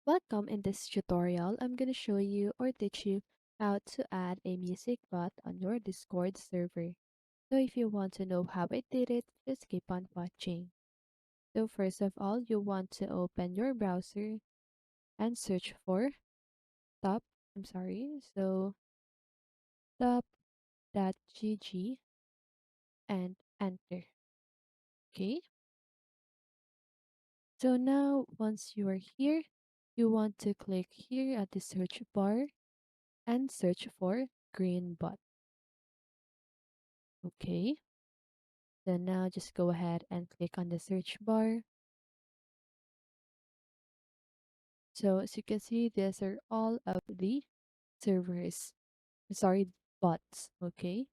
Welcome. In this tutorial, I'm going to show you or teach you how to add a music bot on your Discord server. So if you want to know how I did it, just keep on watching. So first of all, you want to open your browser and search for top, I'm sorry, so top.gg and enter. Okay, so now once you are here, you want to click here at the search bar and search for green bot. Okay. Then now just go ahead and click on the search bar. So as you can see, these are all of the servers, sorry, bots. Okay.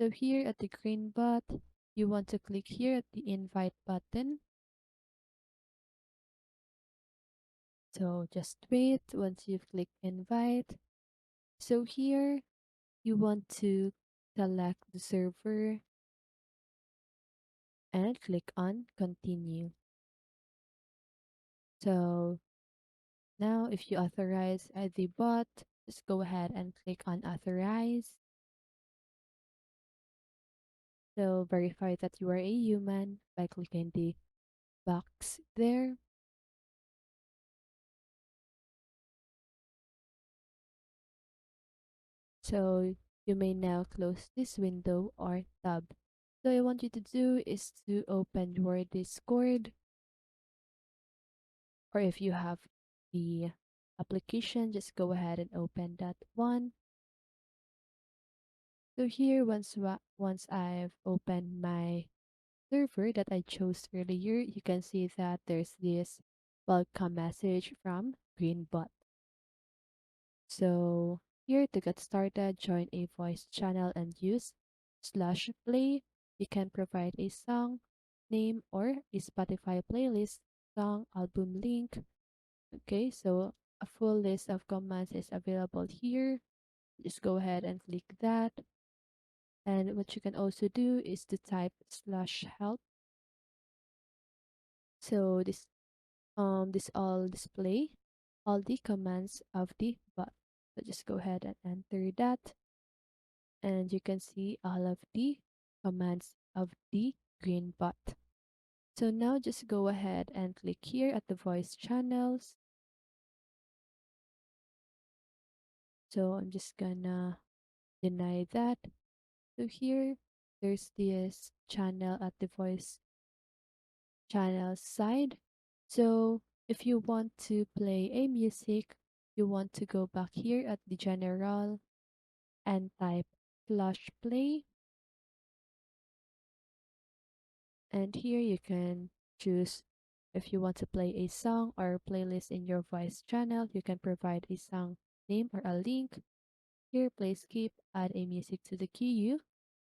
So here at the green bot, you want to click here at the invite button. So just wait once you've clicked invite. So here you want to select the server and click on continue. So now if you authorize the bot, just go ahead and click on authorize. So verify that you are a human by clicking the box there. So you may now close this window or tab. So I want you to do is to open your Discord, or if you have the application, just go ahead and open that one. So here once I've opened my server that I chose earlier, you can see that there's this welcome message from Greenbot. So here to get started, join a voice channel and use /play. You can provide a song name or a Spotify playlist, song, album link. Okay, so a full list of commands is available here. Just go ahead and click that. And what you can also do is to type /help. So this all display all the commands of the bot. So just go ahead and enter that, and you can see all of the commands of the green bot. So now just go ahead and click here at the voice channels. So I'm just gonna deny that. So here there's this channel at the voice channel side. So if you want to play a music, you want to go back here at the general and type /play. And here you can choose if you want to play a song or playlist in your voice channel. You can provide a song name or a link. Here, play skip, add a music to the queue,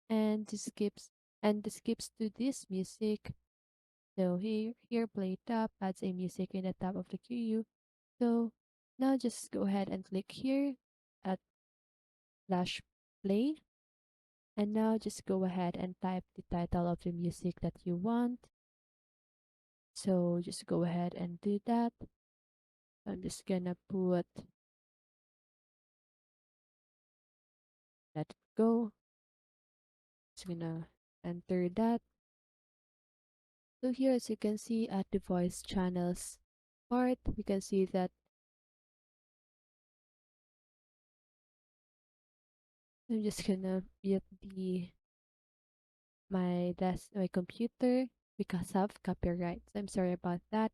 and the skips to this music. So here play top adds a music in the top of the queue. So now just go ahead and click here at /play. And now just go ahead and type the title of the music that you want. So just go ahead and do that. I'm just gonna put let it go. Just gonna enter that. So here, as you can see at the voice channels part, we can see that I'm just gonna mute my computer because of copyright. So I'm sorry about that.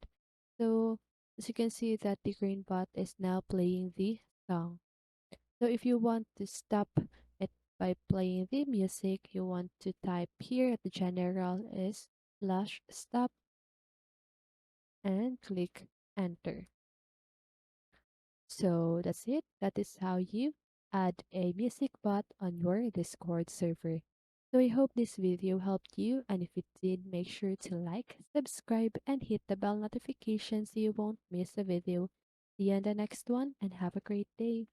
So as you can see that the green bot is now playing the song. So if you want to stop it by playing the music, you want to type here at the general is /stop and click enter. So that's it. That is how you add a music bot on your Discord server. So I hope this video helped you, and if it did, make sure to like, subscribe, and hit the bell notification so you won't miss a video. See you in the next one, and have a great day.